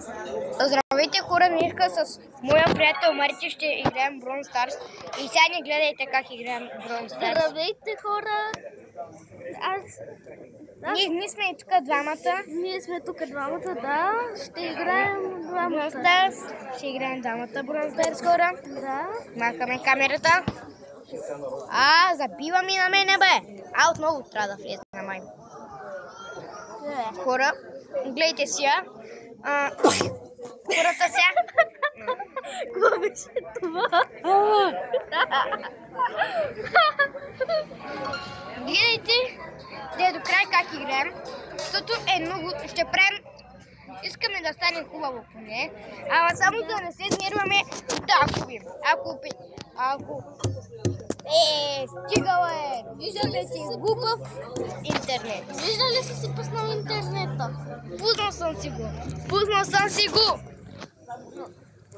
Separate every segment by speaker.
Speaker 1: Здравейте хора, днеска с моя приятел Марите ще играем Brawl Stars. И сега не гледайте как играем Brawl Stars.
Speaker 2: Здравейте хора!
Speaker 1: Ние сме и тук двамата.
Speaker 2: Ние сме тук двамата, да. Ще играем двамата.
Speaker 1: Brawl Stars. Ще играем двамата Brawl Stars хора.
Speaker 2: Да.
Speaker 1: Махаме камерата. Забива ми на мене бе. Отново трябва да влезе на май. Хора, гледайте сега. Хората сега.
Speaker 2: Какво беше това?
Speaker 1: Гледайте до край как играем, защото е много, ще правим, искаме да стане хубаво поне, ама само да не се нерваме да губим. Ако стигала е, виждате си глупав интернет.
Speaker 2: Вижда ли си пуснал интернета?
Speaker 1: Пуснал съм си го.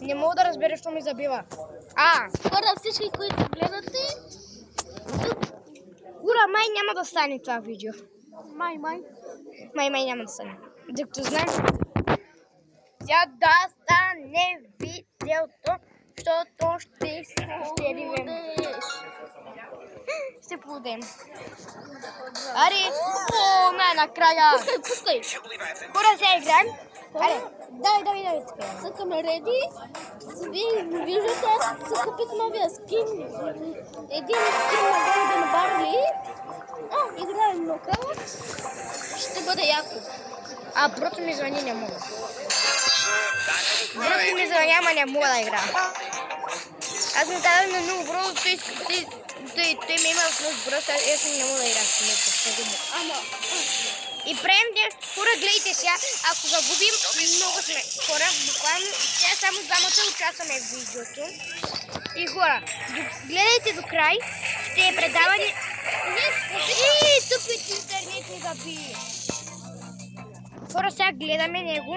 Speaker 1: Не мога да разбера, що ми забива.
Speaker 2: Хора, всички, които гледате,
Speaker 1: Ура, май няма да стане това видео.
Speaker 2: Май.
Speaker 1: Май няма да стане. Докато знам. Сега да стане видеото, защото ще ривем. Ще плудем. Аре, най-накрая.
Speaker 2: Пускай.
Speaker 1: Хора, сега играем. Аре, давай.
Speaker 2: Съкаме реди. Вие виждате, аз се купих новия скин. Един скин на Golden Barley. Играем нокаут. Ще бъде яко.
Speaker 1: Брото ми звъни, не мога. Брото ми звъни, ама не мога да играя. Аз му давам на много бро, той ме има в много бро, аз не мога да играя с него. И правим нещо. Хора, гледайте сега, ако загубим, много сме. Хора, буквално, сега само двамата участваме в видеото. И хора, гледайте до край, ще е предаване. Тук интернет не заби. Хора, сега гледаме него.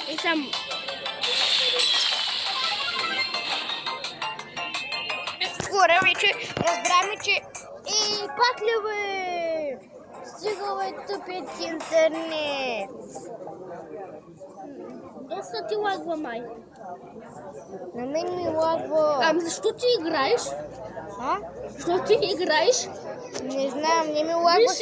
Speaker 2: И сам.
Speaker 1: Хора, вече разбрахме, че пак ли бе? Стига бе тъпият интернет.
Speaker 2: Доста ти лагва май.
Speaker 1: На мен ми лагва.
Speaker 2: Защо ти играеш? Защо ти играеш?
Speaker 1: Не знам, не ми лагва,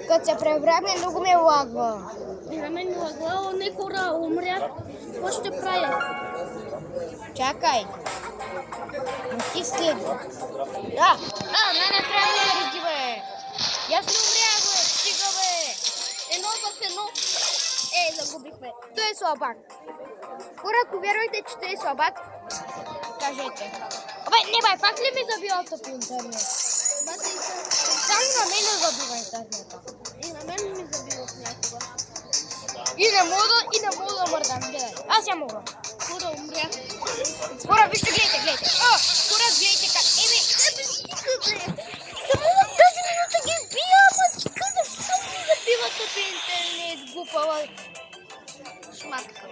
Speaker 1: като се превръгне, много ми лагва.
Speaker 2: И на мен ми лагва, не хора умря. Какво ще правя?
Speaker 1: Чакай. Ти следва. Най-накрая ме нареди, бе. Аз не умрях, бе. Стига, бе.
Speaker 2: 1-1. Загубихме.
Speaker 1: Той е слабак. Хора, ако вярвате, че той е слабак, кажете. Не бе, пак ли ми забива тъп интернет? Само на мен не забива интернета.
Speaker 2: И на мен ми забива някога.
Speaker 1: И не мога да мърдам, гледай. Аз я мога.
Speaker 2: Хора, умрях.
Speaker 1: Хора, вижте, гледайте. Хора, гледайте как. Тази минута ги бия, мачка, защо ми забива тъп интернет, глупава.
Speaker 2: Шматка.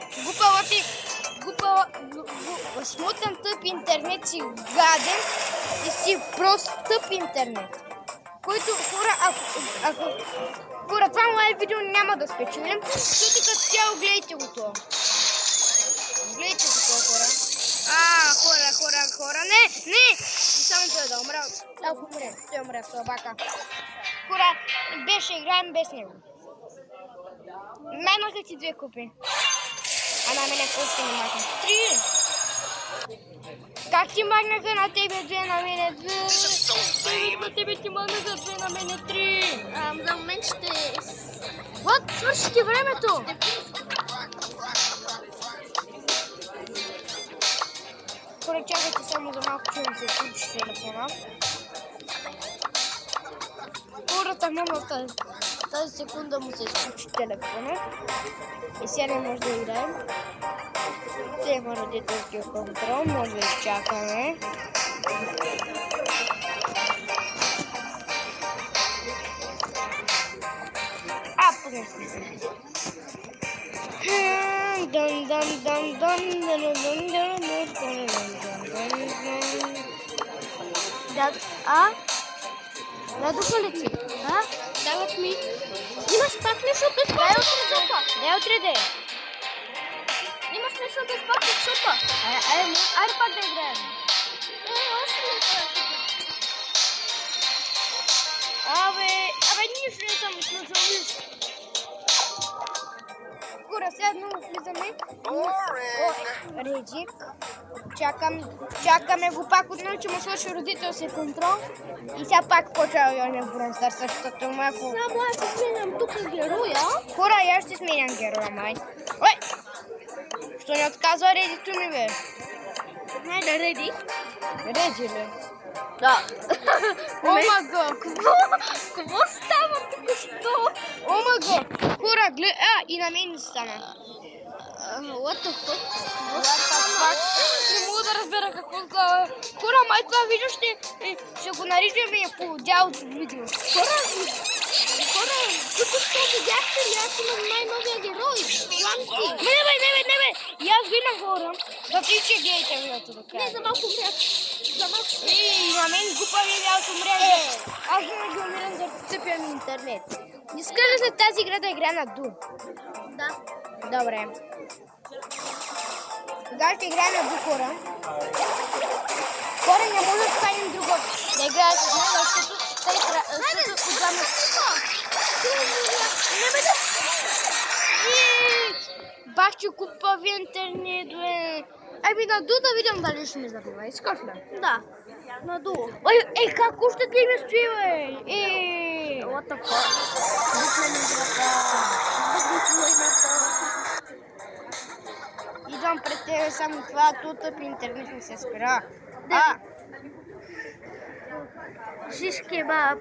Speaker 1: Глупава, смутен тъп интернет си гаден и си просто тъп интернет. Който хора, ако хора, това мое видео няма да спечелим, защото като цяло гледайте го това. Гледайте го това, хора. Хора, не! Само той да умра. Ако умре, той умре слабака. Хора, играем без него. Маймаха ти 2 купи. На мене колко ми махна? 3! Как ти махнаха на тебе 2, на мене 2? На тебе ти махнаха 2, на мене 3.
Speaker 2: За момент ще...
Speaker 1: Свърши ти времето! Хора, чакайте само за малко, чуем се изключи телефона. Хората няма в тази секунда му се изключи телефона. И сега не може да играем. Взема родителския контрол, може да изчакаме. Познай се. Дадоха ли ти?
Speaker 2: Дават ми. Имаш пак нещо безплатно в супа.
Speaker 1: Дай утре де.
Speaker 2: Имаш нещо безплатно в супа.
Speaker 1: Айде пак да играем.
Speaker 2: Още не това.
Speaker 1: Абе, нищо не съм изключил, виж. Кура, сега много влизаме. Реджик. Чакаме го пак отново, че му свърши родителски контрол. И сега пак почва да не бронстър, защото малко...
Speaker 2: Само аз сменям тук героя.
Speaker 1: Кура, я ще сменям героя, май. Ой! Що не отказва Редито ми, бе?
Speaker 2: Не, да Реди.
Speaker 1: Реди ли?
Speaker 2: Да.
Speaker 1: Омага!
Speaker 2: Какво става тук що?
Speaker 1: Омага! Кура, гледай! И на мен не стана.
Speaker 2: What the fuck?
Speaker 1: Не мога да разбера какво става. Хора, май това видео ще го наричаме по дялото видео.
Speaker 2: Хора, тук що видяхте ли? Аз имам най-новия герой. Ламски.
Speaker 1: Не бе! И аз ви нагора. Въпреки че гледайте видеото до края.
Speaker 2: Не, за малко умрях.
Speaker 1: И на мен глупави аз умрях. Аз винаги умирам за цъпя ми интернет. Искаш ли след тази игра да игра на Ду?
Speaker 2: Да.
Speaker 1: Добре. Тогава ще играем на Ду, хора. Хора, не може да станем друго. Да играя с мен, защото отдавна... Не бе да... Бах, че купави интернет, бе. Ами на Ду да видим дали ще ми забива. Искаш ли?
Speaker 2: Да. На Ду.
Speaker 1: Ей, как още ти ми стои, бе?
Speaker 2: What the fuck? Бухна ми играта.
Speaker 1: Идвам пред тебе само това, тут интернет не се спира.
Speaker 2: Шиш кебаб.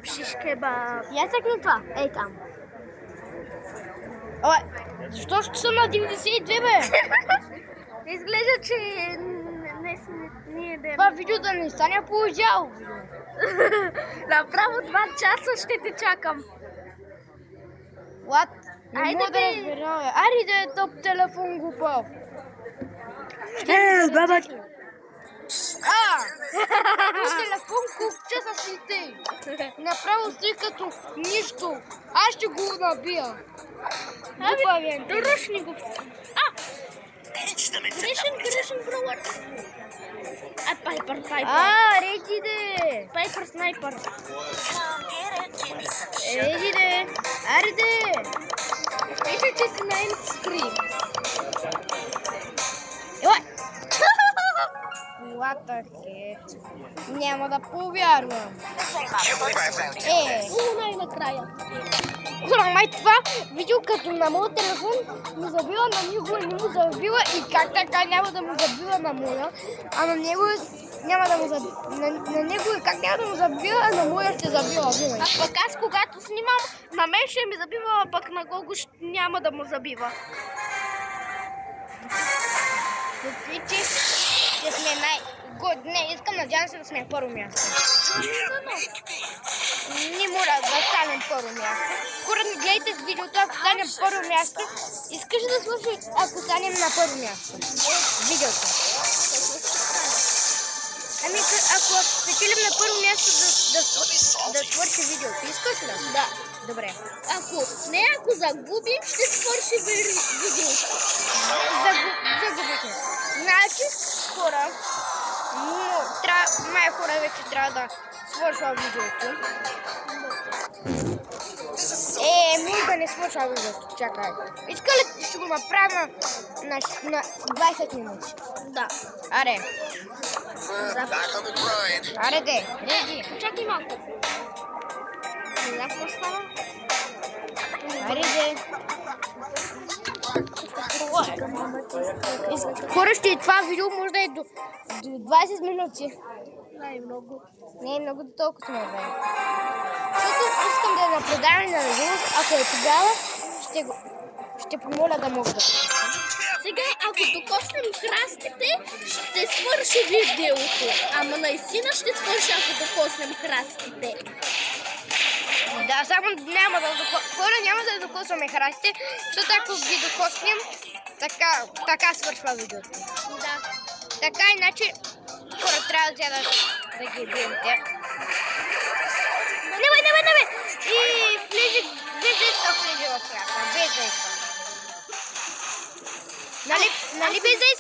Speaker 1: Я цъкни това. Ей там. Ой, защо ще съм на 92, бе?
Speaker 2: Изглежда, че ние да...
Speaker 1: Това видео да не стане по-жал.
Speaker 2: Направо 2 часа ще те чакам.
Speaker 1: What? Не
Speaker 2: Айде,
Speaker 1: мога да
Speaker 2: бе.
Speaker 1: разбера, бе. Айде да е топ телефон глупав.
Speaker 2: Баба.
Speaker 1: Телефон купче с лите. Направо стои като нищо. Аз ще го набия. Глупави интернет.
Speaker 2: Рушни го. Грешен бровър. Пайпър.
Speaker 1: Реди де.
Speaker 2: Пайпър снайпър.
Speaker 1: Реди де. Аре де.
Speaker 2: Мисля, че си на ендскрин.
Speaker 1: What the heck? Няма да повярвам.
Speaker 2: Най-накрая.
Speaker 1: Хора, май това видео като на моят телефон ми забила на него и не му забила и как така няма да му забила на моя, а на него няма да му забила. На него и как няма да му забила, а на моя ще забила.
Speaker 2: А пък аз когато снимам, на мен ще ми забива, а пък на Гого няма да му забива.
Speaker 1: Въпреки че сме не, искам, надявам се да сме първо място. Не мога да станем първо място. Хора, гледайте с видеото, ако станем първо място, искаш да слушаш, ако станем на първо място. Видеото. Ами, ако спечелим на първо място да свърши видеото, искаш ли?
Speaker 2: Да.
Speaker 1: Добре.
Speaker 2: Ако загубим, ще свърши видеото.
Speaker 1: Загубихме. Значи, хора, май хора вече трябва да свършва видеото. Може да не свършва видеото, чакай. Иска ли ще го направя на 20 минути?
Speaker 2: Да.
Speaker 1: Аре. Аре де.
Speaker 2: Реди. Чакай малко. Не знам какво става.
Speaker 1: Аре де. Хора, ще и това видео може да е до 20 минути.
Speaker 2: Най-много.
Speaker 1: Не е много до толкова сме време. Защото искам да е на предаване на живост, ако е тогава, ще помоля да мога да.
Speaker 2: Сега, ако докоснем храстите, ще свърши видеото. Ама наистина ще свърши, ако докоснем храстите.
Speaker 1: Да, само няма да докосваме храстите, защото ако ги докоснем, така свършва видеото.
Speaker 2: Да.
Speaker 1: Така иначе, хора, трябва да ги бием те.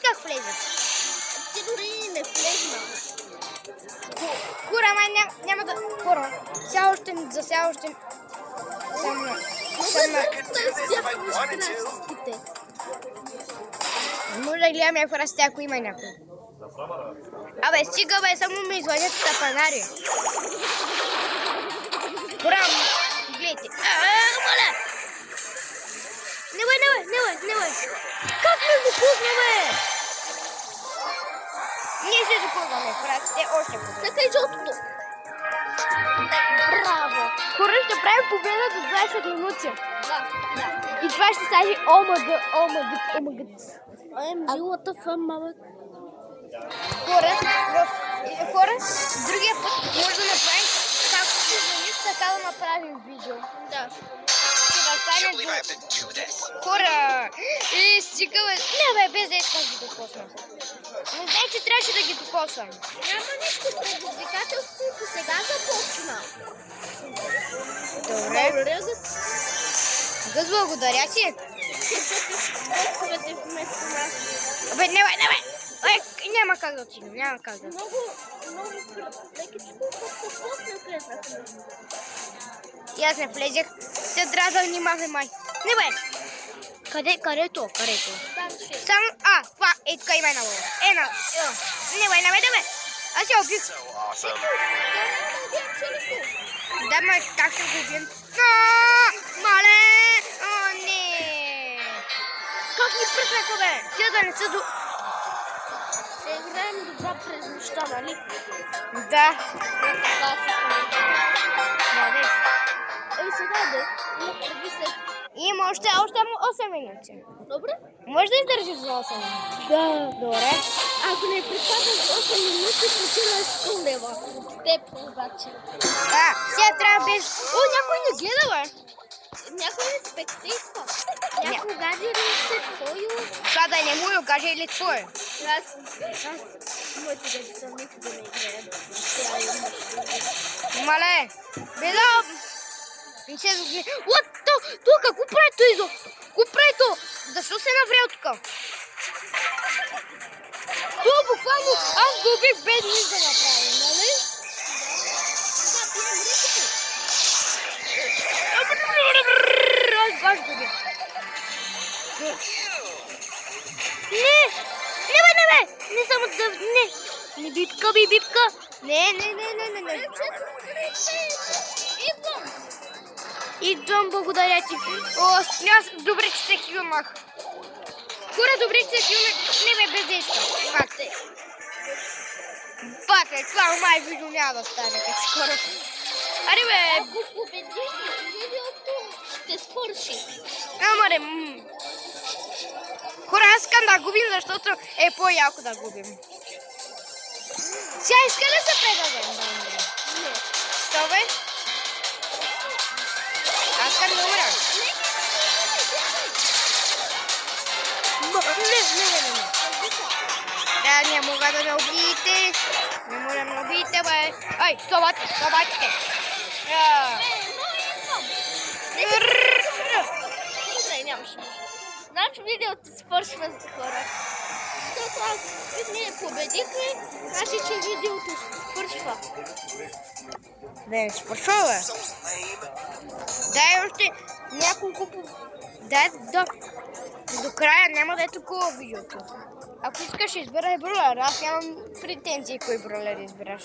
Speaker 1: как влезе?
Speaker 2: Ти дори не влезна.
Speaker 1: Хора, май няма да... Хора, за сега още... Може да гледам някаква расте, ако има някой. Абе, стига бе, само ме изладят тапанари. Хора, гледайте. Моля! Не бе! Как ме допусна, бе? Ние се допуснаме, хора, те още победа.
Speaker 2: Чакай жълтото. Браво!
Speaker 1: Хора, ще правим победа до 20 минути.
Speaker 2: Да.
Speaker 1: И това ще стане омага.
Speaker 2: OMG, what the fuck, мама?
Speaker 1: Хора, другия път може да направим както си звъниш, така да направим видео.
Speaker 2: Да.
Speaker 1: Хора, стига бе. Не бе, без да искам да ги докосна. Не знае, че трябваше да ги докосвам.
Speaker 2: Няма нищо, предизвикателството сега започна.
Speaker 1: Добре. Гъс, благодаря ти.
Speaker 2: Ти чупиш боксовете вместо нас.
Speaker 1: Абе, не бе. Няма как да отидем, няма как да.
Speaker 2: Много лекичко не влезнахме.
Speaker 1: И аз не влезех. Се трябва да внимаваме, май. Не бе. Къде е то? Само... това е тук има една лова. Не бе. Аз я убих. Да, ма, как ще го убием? Мале! О, не! Как ни пръснаха, бе? Тя да не са до...
Speaker 2: Ще играем добра през нощта, нали?
Speaker 1: Да.
Speaker 2: Ей, сега да.
Speaker 1: Има още 8 минути.
Speaker 2: Добре?
Speaker 1: Може да издържиш за 8 минути?
Speaker 2: Да.
Speaker 1: Добре.
Speaker 2: Ако не припаднеш 8 минути, починаш 100 лева. От теб, обаче.
Speaker 1: Сега трябва без... някой не гледа, бе.
Speaker 2: Някой не спектейства. Някой гадже ли се твою?
Speaker 1: Това да не му гадже или твое?
Speaker 2: Аз моите гаджета никога не играем.
Speaker 1: Мале, беда! Не се загледа. Тук, какво прави то изобщо? Какво прави то? Защо се наврял тук? Това буквално аз го убих без нищо да направим, нали? Аз баш го убих. Не бе! Не само да... Не бипка. Не. Идвам, благодаря ти. Аз добре, че се хилмах. Хора, добре, че се хилмах. Не бе, без да искам. Бате, това май видео няма да стане как скоро. Аре бе.
Speaker 2: Ако победиш видеото, ще свърши.
Speaker 1: Амаре. Хора, аз искам да губим, защото е по-яко да губим. Сега иска да се предадем, да.
Speaker 2: Не.
Speaker 1: Що бе? Аз искам да умря. Не. Не мога да ме убиете. Не мога да ме убиете, бе. Ай, стопате.
Speaker 2: Добре, нямаше. Значи видеото свършва за хора. Защото ние победихме, значи че видеото свършва.
Speaker 1: Не, свършва, бе. Дай още няколко... Дай до края няма да е такова видеото. Ако искаш, избирай броля. Аз нямам претенции кой броля да избираш.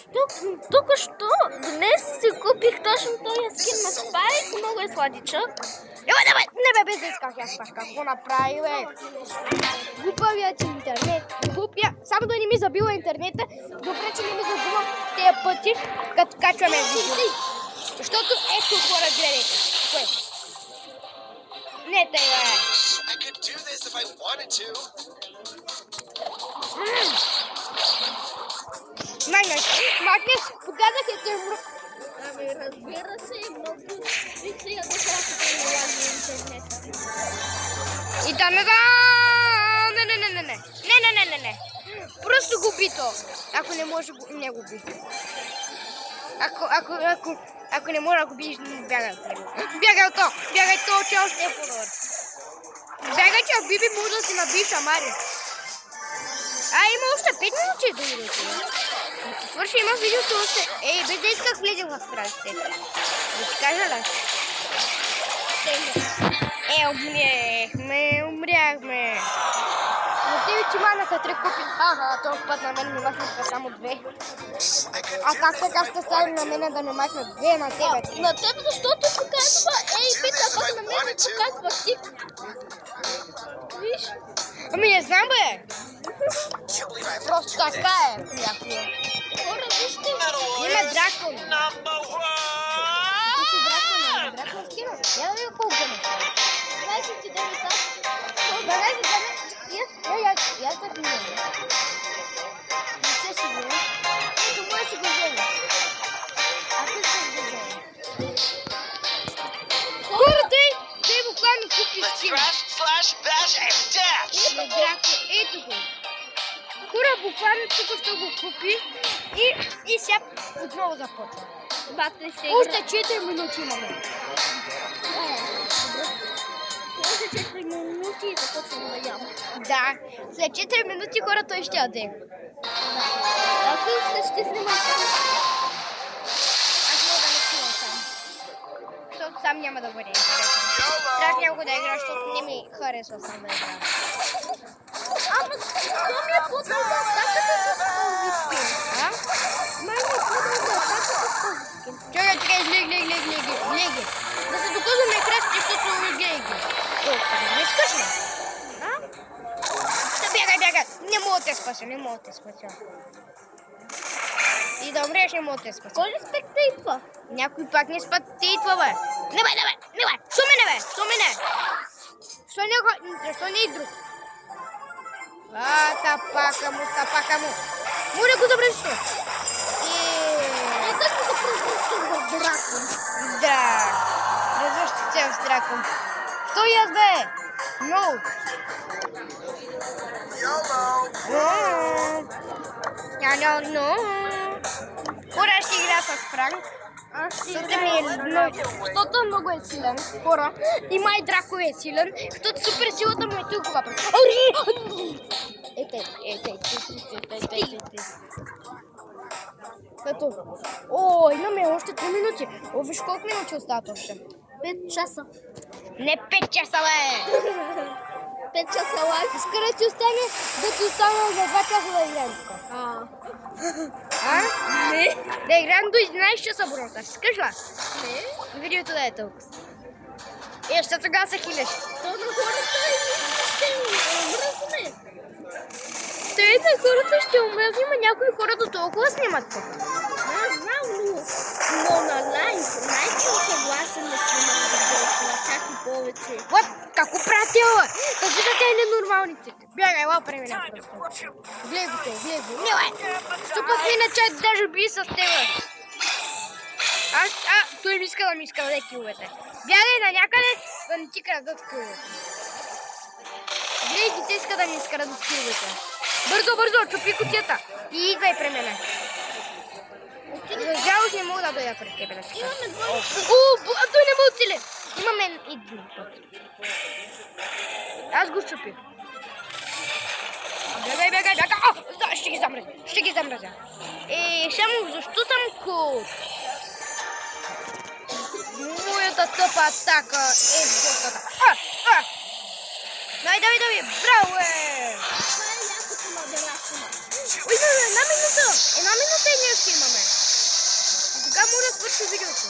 Speaker 2: Тук що? Днес си купих точно този скин на Спайк, много е сладичък.
Speaker 1: Не бе, без да исках аз паш какво направи, бе. Глупавият ти интернет. Само да не ми забива интернета. Добре, че не ми забивам тези пъти, като качваме видео. Защото ето хора, гледайте. Кое? Не тъй, бе. Магнес, показах е търмро.
Speaker 2: Ами разбира се, много бих се ядох работа и не лаги интернет.
Speaker 1: И да не. Просто губи то. Ако не може, не губи. Ако не може да губиш, бягай от него. Бягай то, че още е по-добър. Бягай, че Биби може да си набиш амари. 5 минути до видеото. Като свърши има видеото още. Ей, без да исках влезем в страстите. Да ти кажа ли? Умряхме. Но те вече манаха 3 купи. Този път на мен ми махнаха само 2. А как така ще стане на мен да не махнат 2 на тебе?
Speaker 2: На теб, защото показва бит, а пък на мен показва тик. Виж?
Speaker 1: Ами не знам, бе. Просто така е.
Speaker 2: Хора, вижте.
Speaker 1: Има дракон. Ти си дракон, ами дракон скина. Я да видя колко гъна.
Speaker 2: 29 аз.
Speaker 1: 12 я так не знам. Не се си го. Ето може си го взема. А ти ще го взема. Хора, тъй буквално купи скина. На дракон. Ето го. Хора, буквално тук ще го купи и сега отново започва. Още 4 минути имаме.
Speaker 2: Още 4 минути и започвам да ям.
Speaker 1: Да, след 4 минути хора той ще яде.
Speaker 2: Ако искаш, ще снимаш сам.
Speaker 1: Аз мога да не снимам сам. Защото сам няма да бъде интересно. Трябва някога да игра, защото не ми харесва сам да игра.
Speaker 2: Ама, то ми е по-добра атаката с този скин. Май ми е по-добра атаката с този скин.
Speaker 1: Чакай, леги. Да се доказваме кращи, защото не гледай ги. Не искаш ли? Бягай. Не мога да те спася. И да умреш, не мога да те спася.
Speaker 2: Кой ли спектейтва?
Speaker 1: Някой пак не спектейтва, бе. Не бе. Що мене? Защо не и друг? Тапака му. Моля го забръща.
Speaker 2: Как се превръщам в дракон?
Speaker 1: Да. Превръща се в дракон. Що аз, бе? No. Хора, ще игра с Франк. Защото много е силен. Хора, има и Драко е силен, защото супер силата му е толкова. Като, имаме още 3 минути. Виж колко минути остават още.
Speaker 2: 5 часа.
Speaker 1: Не 5 часа, бе!
Speaker 2: 5 часа лайк.
Speaker 1: Иска да ти остане, за 2 часа да играем тук.
Speaker 2: Не.
Speaker 1: Да играем до 11 часа, брота. Искаш ли?
Speaker 2: Не.
Speaker 1: Видеото да е толкова. Ще тогава се хилеш.
Speaker 2: То на хората ще умръзне.
Speaker 1: Те на хората ще умръзне, но някои хора до толкова снимат тук.
Speaker 2: Не знам, но на лайк съм съгласен да снимам видеото, чак и повече.
Speaker 1: Како пратил, бе? Какви са те ненормалните? Бягай, ела премина просто. Гледай го. Не, бе! Що пък иначе даже би с тебе. Той ми иска да краде киловете. Бягай на някъде, да не ти крадат киловете. Гледай, те иска да ми изкрадат киловете. Бързо, чупи кутията. И идвай при мене. За жалост не мога да дойда пред тебе.
Speaker 2: Имаме двойно.
Speaker 1: Той не ме оцели. Имаме един път. Аз го чупих. Бягай. Ще ги замразя. Само защо съм кул? Моята тъпа атака е готата. Давай, браво,
Speaker 2: Някото на дракона.
Speaker 1: Имаме една минута и ние ще имаме. Сега мога да свърши видеото.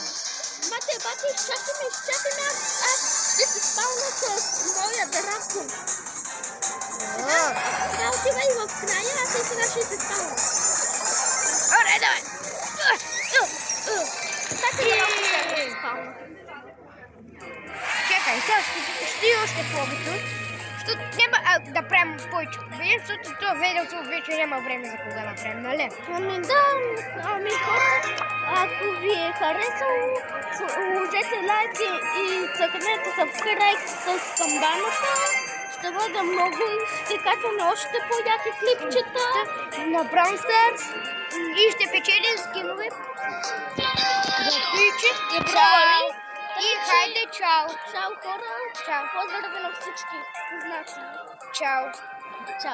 Speaker 2: Бате, изчакаме, аз ще се спална с моя дракон. Сега отивай в края, аз и сега ще се спална.
Speaker 1: Давай!
Speaker 2: Така ли ще се спална?
Speaker 1: Чакай, сега ще и още повече. Защото няма да правим повече видео, защото това видеото вече няма време за кога направим, нали?
Speaker 2: Ами хора, ако ви е харесало, сложете лайк и цъкнете subscribe с камбаната. Ще бъде много и ще качваме още по-яки клипчета
Speaker 1: на Brawl Stars и ще печелим скинове. И бrawли. И хайде, чао!
Speaker 2: Чао, хора!
Speaker 1: Чао!
Speaker 2: Поздрави на всички познати!
Speaker 1: Чао!
Speaker 2: Чао!